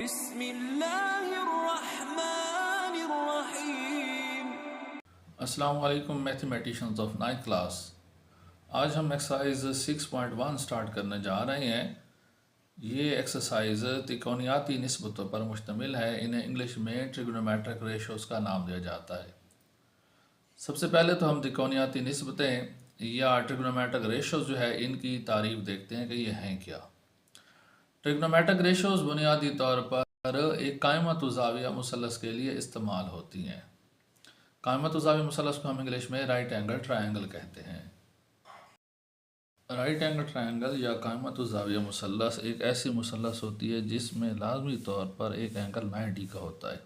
बिस्मिल्लाहिर्रहमानिर्रहीम। अस्सलाम वालेकुम मैथमेटिशियंस ऑफ 9th क्लास। आज हम एक्सरसाइज 6.1 स्टार्ट करने जा रहे हैं। ये एक्सरसाइज त्रिकोणियाती निस्बतों पर मुश्तमिल है। इन्हें इंग्लिश में ट्रिग्नोमेट्रिक रेशोज़ का नाम दिया जाता है। सबसे पहले तो हम त्रिकोणियाती निस्बतें या ट्रिग्नोमेट्रिक रेशोज़ जो है इनकी तारीफ देखते हैं कि ये हैं क्या। ट्रिग्नोमेट्रिक रेशोज़ बुनियादी तौर पर एक कायमत ज़ाविया मुसल्लस के लिए इस्तेमाल होती हैं। कायमत ज़ाविया मुसल्लस को हम इंग्लिश में राइट एंगल ट्रायंगल कहते हैं। राइट एंगल ट्रायंगल या कायमत ज़ाविया मुसल्लस एक ऐसी मुसल्लस होती है जिसमें लाजमी तौर पर एक एंगल 90 का होता है।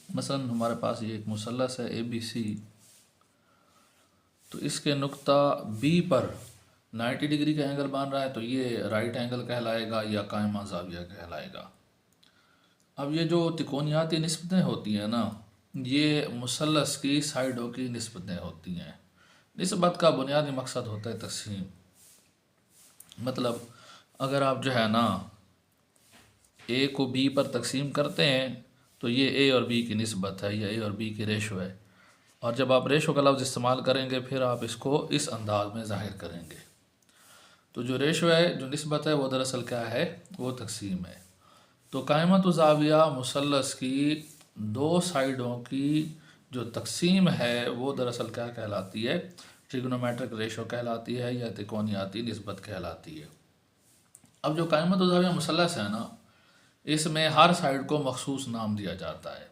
मसलन हमारे पास ये एक मुसल्लस है ABC, तो इसके नुक्ता B पर 90 डिग्री का एंगल बन रहा है, तो ये राइट एंगल कहलाएगा या कायमा ज़ाविया कहलाएगा। अब ये जो त्रिकोणियाती निस्बतें होती हैं ना, ये मुसल्लस की साइडों की निस्बतें होती हैं। निस्बत का बुनियादी मकसद होता है तकसीम। मतलब अगर आप जो है ना A को B पर तकसीम करते हैं तो ये A और B की निस्बत है या A और B की रेशो है, और जब आप रेशो का लफ्ज़ इस्तेमाल करेंगे फिर आप इसको इस अंदाज में ज़ाहिर करेंगे। तो जो रेशो है, जो निस्बत है, वो दरअसल क्या है, वो तकसीम है। तो कायमत ज़ाविया मुसल्लस की दो साइडों की जो तकसीम है वो दरअसल क्या कहलाती है, ट्रिग्नोमेट्रिक रेशो कहलाती है या त्रिकोणियाती निस्बत कहलाती है। अब जो कायमत ज़ाविया मुसल्लस है ना, इसमें हर साइड को मखसूस नाम दिया जाता है।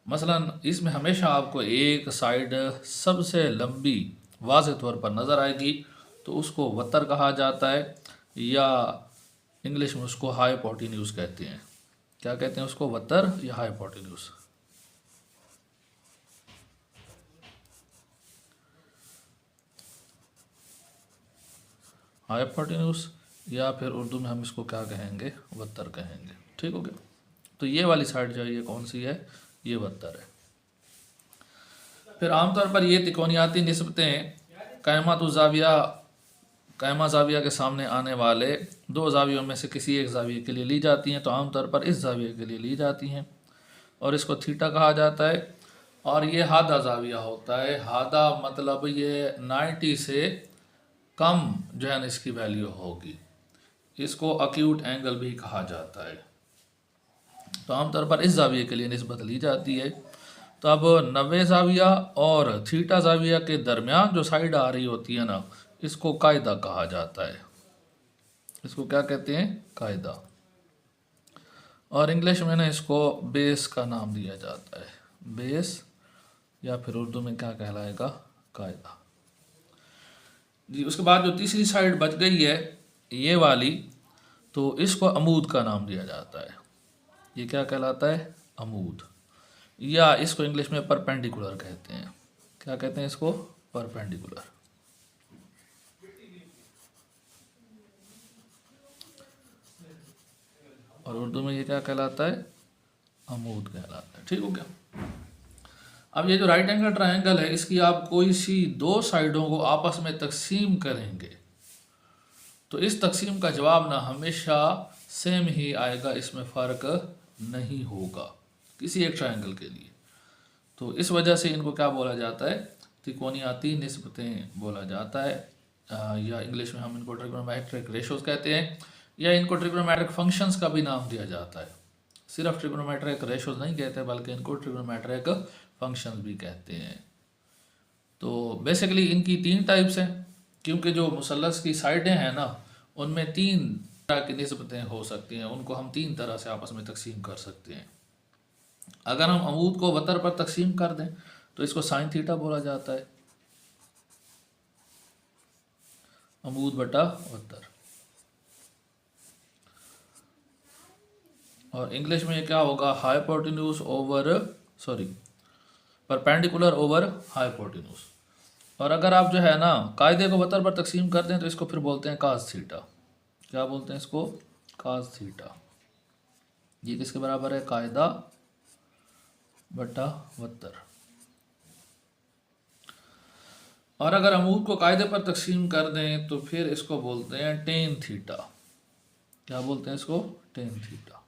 मसलन इसमें हमेशा आपको एक साइड सबसे लंबी वाज़ेह तौर पर नज़र आएगी, तो उसको वतर कहा जाता है, या इंग्लिश में उसको हाइपोटेन्यूज कहते हैं। क्या कहते हैं उसको, वतर या हाइपोटेन्यूज। हाइपोटेन्यूज या फिर उर्दू में हम इसको क्या कहेंगे, वतर कहेंगे। ठीक हो गया। तो ये वाली साइड जो है ये कौन सी है, ये वतर है। फिर आमतौर पर ये त्रिकोणियाती निस्बतें कायमा ज़ाविया के सामने आने वाले दो ज़ावियों में से किसी एक ज़ाविये के लिए ली जाती हैं। तो आमतौर पर इस ज़ाविये के लिए ली जाती हैं और इसको थीटा कहा जाता है। और ये हादा ज़ाविया होता है। हादा मतलब ये 90 से कम जो है ना इसकी वैल्यू होगी। इसको अक्यूट एंगल भी कहा जाता है। तो आमतौर पर इस ज़ाविये के लिए निस्बत ली जाती है। तो अब 90 ज़ाविया और थीटा ज़ाविया के दरमियान जो साइड आ रही होती है ना, इसको कायदा कहा जाता है। इसको क्या कहते हैं, कायदा। और इंग्लिश में ना इसको बेस का नाम दिया जाता है, बेस, या फिर उर्दू में क्या कहलाएगा, कायदा जी। उसके बाद जो तीसरी साइड बच गई है ये वाली, तो इसको अमूद का नाम दिया जाता है। ये क्या कहलाता है, अमूद, या इसको इंग्लिश में परपेंडिकुलर कहते हैं। क्या कहते हैं इसको, परपेंडिकुलर। और उर्दू में ये क्या कहलाता है, अमूद कहलाता है। ठीक हो गया। अब ये जो राइट एंगल ट्रायंगल है, इसकी आप कोई सी दो साइडों को आपस में तकसीम करेंगे तो इस तकसीम का जवाब ना हमेशा सेम ही आएगा, इसमें फ़र्क नहीं होगा किसी एक ट्रायंगल के लिए। तो इस वजह से इनको क्या बोला जाता है, त्रिकोणियाती निस्बतें बोला जाता है, या इंग्लिश में हम इनको ट्रिग्नोमेट्रिक रेशोज़ कहते हैं, या इनको ट्रिग्नोमेट्रिक फंक्शंस का भी नाम दिया जाता है। सिर्फ ट्रिग्नोमेट्रिक रेशोज़ नहीं कहते बल्कि इनको ट्रिग्नोमेट्रिक फंक्शंस भी कहते हैं। तो बेसिकली इनकी तीन टाइप्स हैं, क्योंकि जो मुसल्लस की साइडें हैं ना, उनमें तीन तरह की निस्बतें हो सकती हैं। उनको हम तीन तरह से आपस में तकसीम कर सकते हैं। अगर हम अमूद को वतर पर तकसीम कर दें तो इसको साइन थीटा बोला जाता है, अमूद बटा वतर। और इंग्लिश में ये क्या होगा, hypotenuse over, sorry, perpendicular over hypotenuse. और अगर आप जो है ना कायदे को वतर पर तकसीम कर दें तो इसको फिर बोलते हैं काज थीटा। क्या बोलते हैं इसको, काज थीटा। ये किसके बराबर है, कायदा बटा वतर। और अगर अमूद को कायदे पर तकसीम कर दें तो फिर इसको बोलते हैं टेन थीटा। क्या बोलते हैं इसको, टेन थीटा।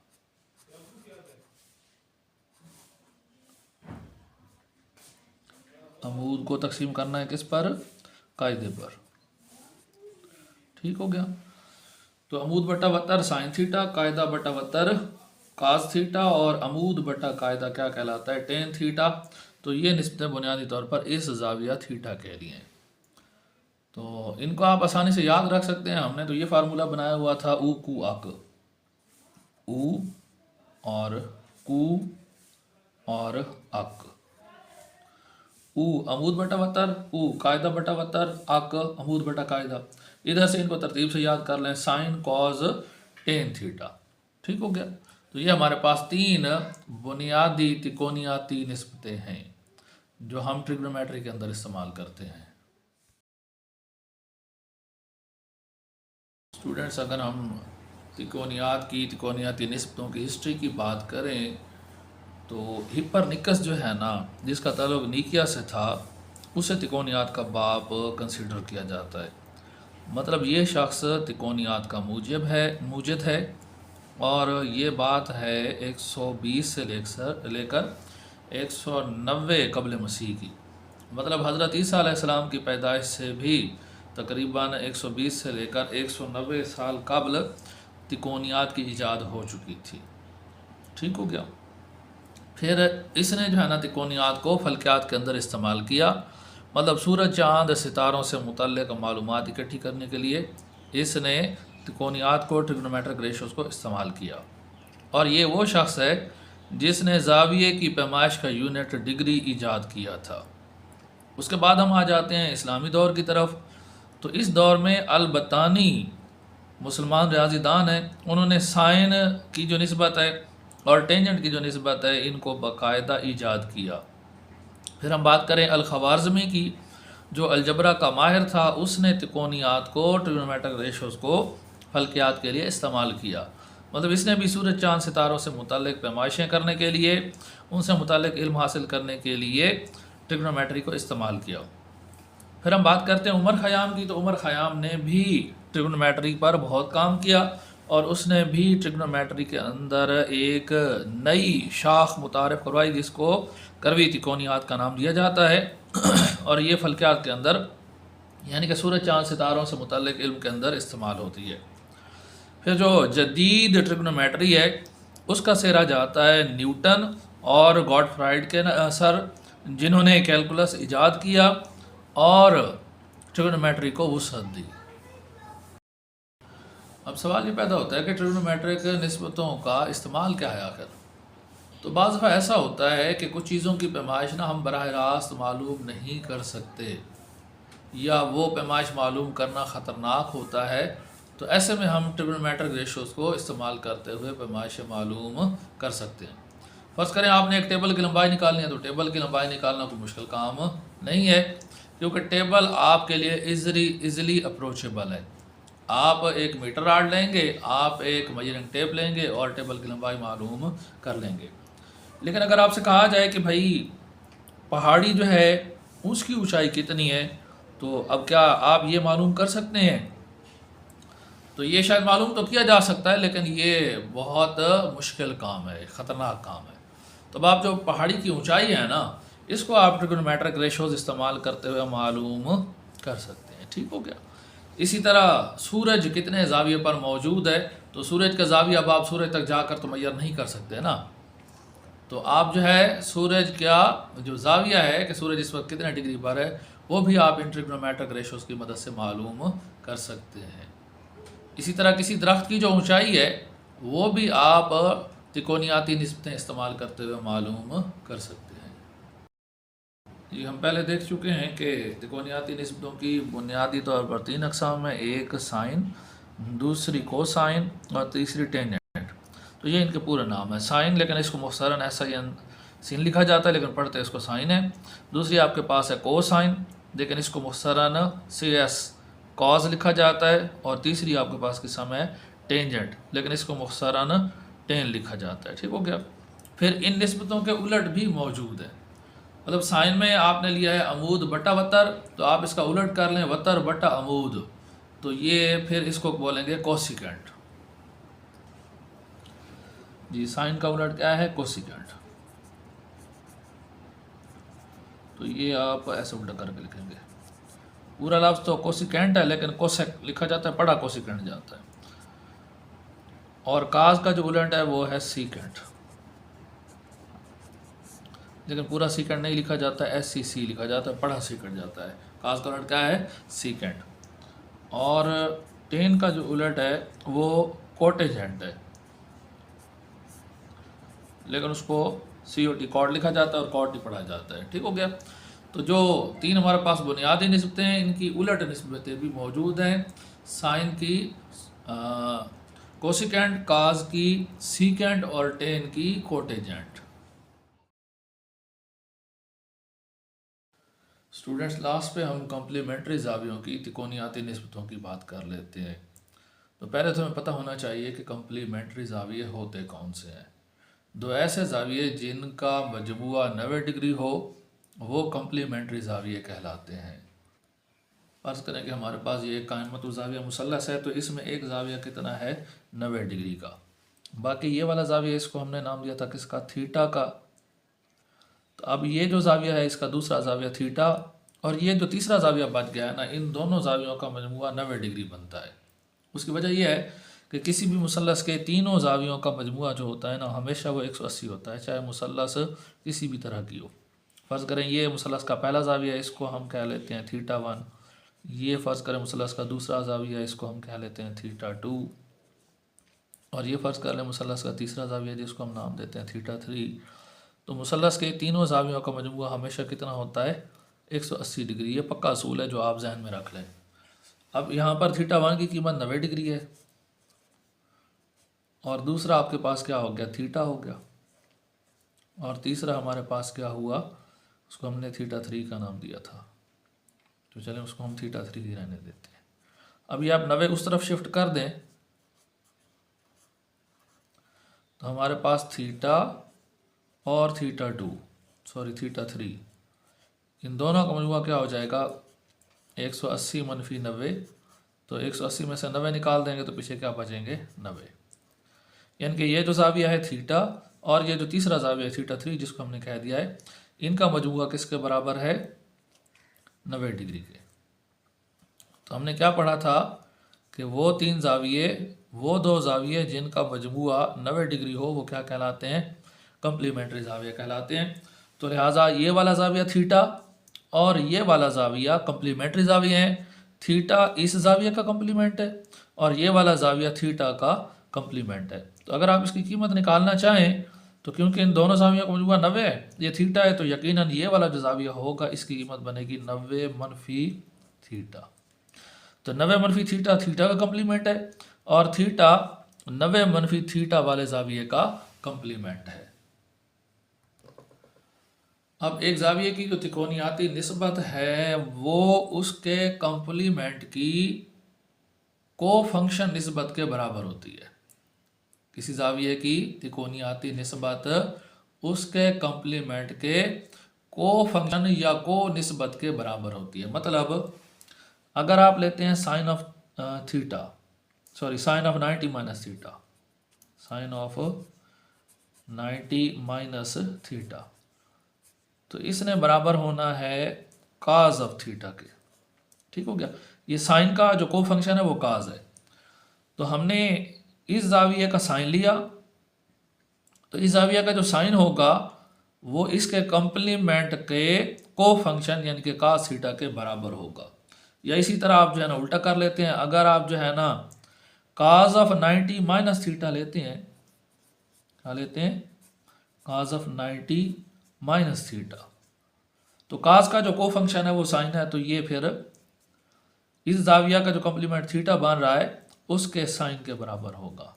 अमूद को तकसीम करना है किस पर? कायदे पर। ठीक हो गया। तो अमूद बटा वतर साइन थीटा, कायदा बटा वतर काज थीटा, और अमूद बटा कायदा क्या कहलाता है? Tan theta. तो ये निस्बतें बुनियादी तौर पर इस जाविया थीटा के लिए हैं। तो इनको आप आसानी से याद रख सकते हैं। हमने तो ये फार्मूला बनाया हुआ था, ऊ कू अक, ऊ और कू और अक। ऊ अमूद बटा वतर, ऊ कायदा बटा वतर, अक अमूद बटा कायदा। इधर से इनको तरतीब से याद कर लें, साइन कॉज टेन थीटा। ठीक हो गया। तो ये हमारे पास तीन बुनियादी तिकोनियाती निस्बतें हैं जो हम ट्रिग्नोमेट्री के अंदर इस्तेमाल करते हैं। स्टूडेंट्स, अगर हम तिकोनियाती निस्बतों की हिस्ट्री की बात करें तो हिप्परनिकस जो है ना, जिसका ताल्लुक निकिया से था, उसे तिकोनियात का बाप कंसिडर किया जाता है। मतलब ये शख्स तिकोनियात का मूजिद है और ये बात है 120 से लेकर 190 कबल मसीह की। मतलब हज़रत ईसा अलैहिस्सलाम की पैदाइश से भी तकरीबन 120 से लेकर 190 साल कबल तिकोनियात की इजाद हो चुकी थी। ठीक हो गया। फिर इसने जो है ना तिकोनियात को फल्कियात के अंदर इस्तेमाल किया। मतलब सूरज चाँद सितारों से मुतल्लिक़ मालूमात इकट्ठी करने के लिए इसने तिकोनियात को ट्रिग्नोमेट्रिक रेशोज़ को इस्तेमाल किया। और ये वो शख्स है जिसने ज़ाविये की पैमाइश का यूनिट डिग्री ईजाद किया था। उसके बाद हम आ जाते हैं इस्लामी दौर की तरफ। तो इस दौर में अल-बत्तानी मुसलमान रियाज़ीदान हैं, उन्होंने साइन की जो निस्बत है और टेंजेंट की जो निस्बत है इनको बाकायदा ईजाद किया। फिर हम बात करें अल-ख़वारिज़मी की, जो अलजबरा का माहिर था, उसने तिकोनियात को ट्रिग्नोमेट्रिक रेशोज़ को फल्कियात के लिए इस्तेमाल किया। मतलब इसने भी सूरज चाँद सितारों से मुतल्लिक़ पैमाइशें करने के लिए, उनसे मुतल्लिक़ इल्म हासिल करने के लिए ट्रिग्नोमेट्री को इस्तेमाल किया। फिर हम बात करते हैं उमर ख़याम की। तो उमर ख़याम ने भी ट्रिग्नोमेट्री पर बहुत काम किया और उसने भी ट्रिग्नोमेट्री के अंदर एक नई शाख मुतारफ़ करवाई जिसको करवी तिकोनियात का नाम दिया जाता है। और ये फल्कियात के अंदर यानी कि सूरज चाँद सितारों से मुतल्लिक़ इल्म के अंदर इस्तेमाल होती है। फिर जो जदीद ट्रिग्नोमेट्री है उसका सेरा जाता है न्यूटन और गॉडफ्राइड के सर, जिन्होंने कैलकुलस ईजाद किया और ट्रिग्नोमेट्री को वुसअत दी। अब सवाल ये पैदा होता है कि ट्रिग्नोमेट्रिक निस्बतों का इस्तेमाल क्या है आखिर। तो बाज़ दफ़ा ऐसा होता है कि कुछ चीज़ों की पैमाइश ना हम बराह रास्त मालूम नहीं कर सकते, या वो पैमाइश मालूम करना ख़तरनाक होता है। तो ऐसे में हम ट्रिग्नोमेट्रिक रेशोज़ को इस्तेमाल करते हुए पैमाइश मालूम कर सकते हैं। फ़र्ज़ करें आपने एक टेबल की लंबाई निकालनी है, तो टेबल की लंबाई निकालना कोई मुश्किल काम नहीं है, क्योंकि टेबल आपके लिए ईज़िली अप्रोचेबल है। आप एक मीटर राड लेंगे, आप एक मेजरिंग टेप लेंगे और टेबल की लंबाई मालूम कर लेंगे। लेकिन अगर आपसे कहा जाए कि भाई पहाड़ी जो है उसकी ऊंचाई कितनी है, तो अब क्या आप ये मालूम कर सकते हैं? तो ये शायद मालूम तो किया जा सकता है, लेकिन ये बहुत मुश्किल काम है, ख़तरनाक काम है। तो अब आप जो पहाड़ी की ऊंचाई है ना, इसको आप ट्रिग्नोमेट्रिक रेशोज़ इस्तेमाल करते हुए मालूम कर सकते हैं। ठीक हो गया। इसी तरह सूरज कितने ज़ाविये पर मौजूद है, तो सूरज का ज़ाविया अब आप सूरज तक जाकर तो मैयर नहीं कर सकते ना। तो आप जो है सूरज का जो ज़ाविया है कि सूरज इस वक्त कितने डिग्री पर है, वो भी आप इन ट्रिग्नोमेट्रिक रेशोज़ की मदद से मालूम कर सकते हैं। इसी तरह किसी दरख्त की जो ऊंचाई है वो भी आप तिकोनियाती निस्बतें इस्तेमाल करते हुए मालूम कर सकते हैं। जी, हम पहले देख चुके हैं कि तिकोनियाती निस्बतों की बुनियादी तौर पर तीन अक़साम है, एक साइन, दूसरी कोसाइन और तीसरी टेंजेंट। तो ये इनके पूरे नाम है। साइन, लेकिन इसको मुख्तसरन SIN सीन लिखा जाता है, लेकिन पढ़ते इसको साइन है। दूसरी आपके पास है कोसाइन, लेकिन इसको मुख्तसरन CS कॉज लिखा जाता है। और तीसरी आपके पास किस्म है टेंजेंट, लेकिन इसको मुख्तसरन टेन लिखा जाता है। ठीक हो गया। फिर इन निस्बतों के उलट भी मौजूद है। मतलब साइन में आपने लिया है अमूद बटा वतर, तो आप इसका उलट कर लें वतर बटा अमूद, तो ये फिर इसको बोलेंगे कोसिकेंट। जी, साइन का उलट क्या है? कोसिकेंट। तो ये आप ऐसे उल्टा करके लिखेंगे। पूरा लफ्ज़ तो कोसिकेंट है, लेकिन कोसेक लिखा जाता है, पढ़ा कोसिकेंट जाता है। और काज का जो उलट है वो है सीकेंट, लेकिन पूरा सीकेंट नहीं लिखा जाता, SCC लिखा जाता है, पढ़ा सीकेंट जाता है। काज का उलट क्या है? सीकेंट। और टेन का जो उलट है वो कोटेजेंट है, लेकिन उसको COT कॉट लिखा जाता है और कॉट ही पढ़ा जाता है। ठीक हो गया। तो जो तीन हमारे पास बुनियादी निस्बतें हैं, इनकी उलट निस्बतें भी मौजूद हैं। साइन की कोसिकेंट, काज की सीकेंट और टेन की कोटेजेंट। स्टूडेंट्स, लास्ट पे हम कम्प्लीमेंट्री ज़ावियों की तिकोनियाती निस्बतों की बात कर लेते हैं। तो पहले तो हमें पता होना चाहिए कि कम्प्लीमेंट्री ज़ाविये होते कौन से हैं। दो ऐसे ज़ाविये जिनका मजमुआ 90 डिग्री हो वो कम्प्लीमेंट्री ज़ाविये कहलाते हैं। फ़र्ज़ करें कि हमारे पास ये एक कायमतुल ज़ाविया मुसल्लस है, तो इसमें एक ज़ाविया कितना है? 90 डिग्री का। बाकी ये वाला ज़ाविया, इसको हमने नाम दिया था किसका? थीटा का। तो अब ये जो ज़ाविया है इसका दूसरा ज़ाविया थीटा, और ये जो तीसरा ज़ाविया बच गया है ना, इन दोनों ज़ावियों का मजमुआ 90 डिग्री बनता है। उसकी वजह यह है कि किसी भी मुसल्लस के तीनों ज़ावियों का मजमुआ जो होता है ना, हमेशा वो 180 होता है, चाहे मुसल्लस किसी भी तरह की हो। फ़र्ज़ करें ये मुसल्लस का पहला ज़ाविया, इसको हम कह लेते हैं θ1। ये फ़र्ज़ करें मुसल्लस का दूसरा ज़ाविया, इसको हम कह लेते हैं θ2। और ये फ़र्ज़ कर लें मुसल्लस का तीसरा ज़ाविया, जिसको हम नाम देते हैं θ3। तो मुसल्लस के तीनों ज़ावियों का मजमुआ हमेशा कितना होता है? 180 डिग्री। ये पक्का असूल है जो आप जहन में रख लें। अब यहाँ पर θ1 की कीमत 90 डिग्री है, और दूसरा आपके पास क्या हो गया? थीटा हो गया। और तीसरा हमारे पास क्या हुआ? उसको हमने θ3 का नाम दिया था, तो चलें उसको हम θ3 ही रहने देते हैं। अभी आप 90 उस तरफ शिफ्ट कर दें तो हमारे पास थीटा और θ2, सॉरी θ3, इन दोनों का मजमुआ क्या हो जाएगा? 180 मनफी 90। तो 180 में से 90 निकाल देंगे तो पीछे क्या बचेंगे? 90। यानी कि ये जो ज़ाविया है थीटा और ये जो तीसरा ज़ाविया है θ3, जिसको हमने कह दिया है, इनका मजमुआ किसके बराबर है? 90 डिग्री के। तो हमने क्या पढ़ा था कि वो दो ज़ाविये जिनका मजमुआ 90 डिग्री हो वो क्या कहलाते हैं? कम्प्लीमेंट्री ज़ाविया कहलाते हैं। तो लिहाजा ये वाला ज़ाविया थीटा और ये वाला ज़ाविया कम्प्लीमेंट्री ज़ाविया हैं। थीटा इस ज़ाविया का कम्प्लीमेंट है और ये वाला ज़ाविया थीटा का कम्प्लीमेंट है। तो अगर आप इसकी कीमत निकालना चाहें तो क्योंकि इन दोनों ज़ावियों का मजमुआ 90 है, ये थीटा है, तो यकीनन ये वाला जो ज़ाविया होगा इसकी कीमत बनेगी 90 मनफी थीटा। तो 90 मनफी थीटा थीटा का कम्प्लीमेंट है और थीटा 90 मनफी थीटा वाले ज़ाविये का कम्प्लीमेंट है। अब एक ज़ाविये की जो तिकोनियाती निस्बत है वो उसके कम्प्लीमेंट की को फंक्शन निस्बत के बराबर होती है। किसी ज़ाविये की तिकोनियाती निस्बत उसके कम्प्लीमेंट के को फंक्शन या को निस्बत के बराबर होती है। मतलब अगर आप लेते हैं sine of theta, sorry sine of 90 minus theta, sine of 90 minus theta, तो इसने बराबर होना है काज ऑफ थीटा के। ठीक हो गया। ये साइन का जो को फंक्शन है वो काज है। तो हमने इस ज़ाविये का साइन लिया, तो इस ज़ाविया का जो साइन होगा वो इसके कम्प्लीमेंट के को फंक्शन यानी कि काज थीटा के बराबर होगा। या इसी तरह आप जो है ना उल्टा कर लेते हैं। अगर आप जो है ना काज ऑफ 90 माइनस थीटा लेते हैं, क्या लेते हैं? काज ऑफ 90 माइनस थीटा, तो काज का जो को फंक्शन है वो साइन है, तो ये फिर इस ज़ाविया का जो कम्प्लीमेंट थीटा बन रहा है उसके साइन के बराबर होगा।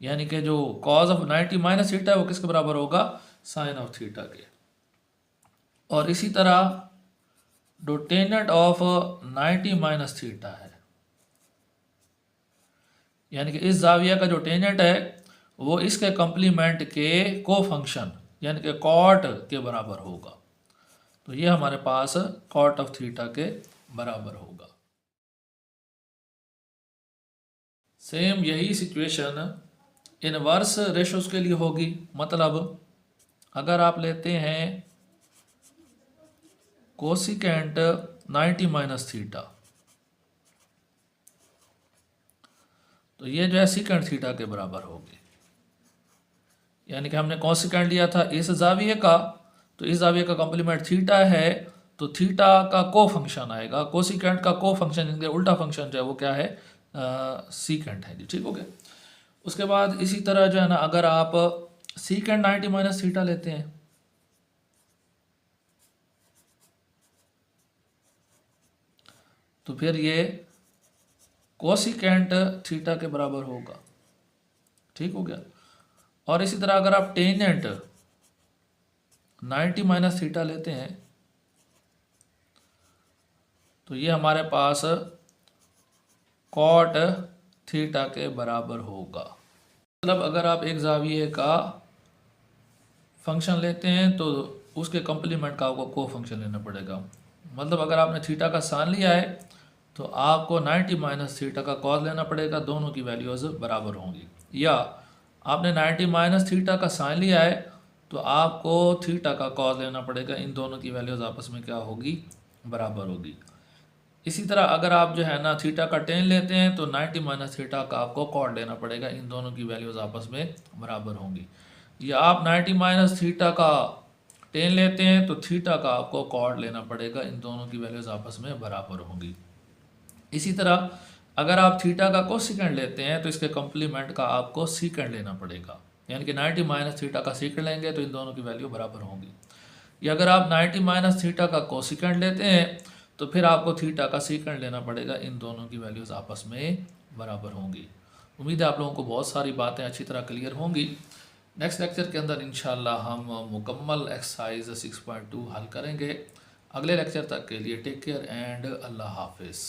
यानी कि जो कॉज ऑफ 90 माइनस थीटा है वो किसके बराबर होगा? साइन ऑफ थीटा के। और इसी तरह जो टेनेट ऑफ 90 माइनस थीटा है, यानी कि इस ज़ाविया का जो टेनेट है वो इसके कम्प्लीमेंट के को फंक्शन यानी कि कॉट के बराबर होगा। तो ये हमारे पास कॉट ऑफ थीटा के बराबर होगा। सेम यही सिचुएशन इनवर्स रेशोज के लिए होगी। मतलब अगर आप लेते हैं कोसिकेंट 90 माइनस थीटा, तो ये जो है सीकेंट थीटा के बराबर होगी। यानी कि हमने कोसिकेंट लिया था इस जाविये का, तो इस जाविये का कॉम्प्लीमेंट थीटा है, तो थीटा का को फंक्शन आएगा, कोसिकेंट का को फंक्शन, इनके उल्टा फंक्शन जो है वो क्या है, सीकेंट है जी। ठीक हो गया। उसके बाद इसी तरह जो है ना, अगर आप सीकेंट 90 माइनस थीटा लेते हैं तो फिर ये कोसिकेंट थीटा के बराबर होगा। ठीक हो गया। और इसी तरह अगर आप टेंजेंट 90 माइनस थीटा लेते हैं तो ये हमारे पास कॉट थीटा के बराबर होगा। मतलब अगर आप एक जाविये का फंक्शन लेते हैं तो उसके कॉम्प्लीमेंट का आपको को फंक्शन लेना पड़ेगा। मतलब अगर आपने थीटा का साइन लिया है तो आपको 90 माइनस थीटा का कॉस लेना पड़ेगा, दोनों की वैल्यूज़ बराबर होंगी। या आपने 90 माइनस थीटा का साइन लिया है तो आपको थीटा का कॉस लेना पड़ेगा, इन दोनों की वैल्यूज़ आपस में क्या होगी, बराबर होगी। इसी तरह अगर आप जो है ना थीटा का टेन लेते हैं तो 90 माइनस थीटा का आपको कॉट लेना पड़ेगा, इन दोनों की वैल्यूज़ आपस में बराबर होंगी। या आप 90 माइनस थीटा का टेन लेते हैं तो थीटा का आपको कॉट लेना पड़ेगा, इन दोनों की वैल्यूज़ आपस में बराबर होंगी। इसी तरह अगर आप थीटा का कोसिकेंट लेते हैं तो इसके कॉम्प्लीमेंट का आपको सीकेंट लेना पड़ेगा, यानी कि 90 माइनस थीटा का सीकेंट लेंगे तो इन दोनों की वैल्यू बराबर होंगी। या अगर आप 90 माइनस थीटा का कोसिकेंट लेते हैं तो फिर आपको थीटा का सीकेंट लेना पड़ेगा, इन दोनों की वैल्यूज़ आपस में बराबर होंगी। उम्मीद है आप लोगों को बहुत सारी बातें अच्छी तरह क्लियर होंगी। नेक्स्ट लेक्चर के अंदर इंशाल्लाह हम मुकम्मल एक्सरसाइज 6.2 हल करेंगे। अगले लेक्चर तक के लिए टेक केयर एंड अल्लाह हाफिज़।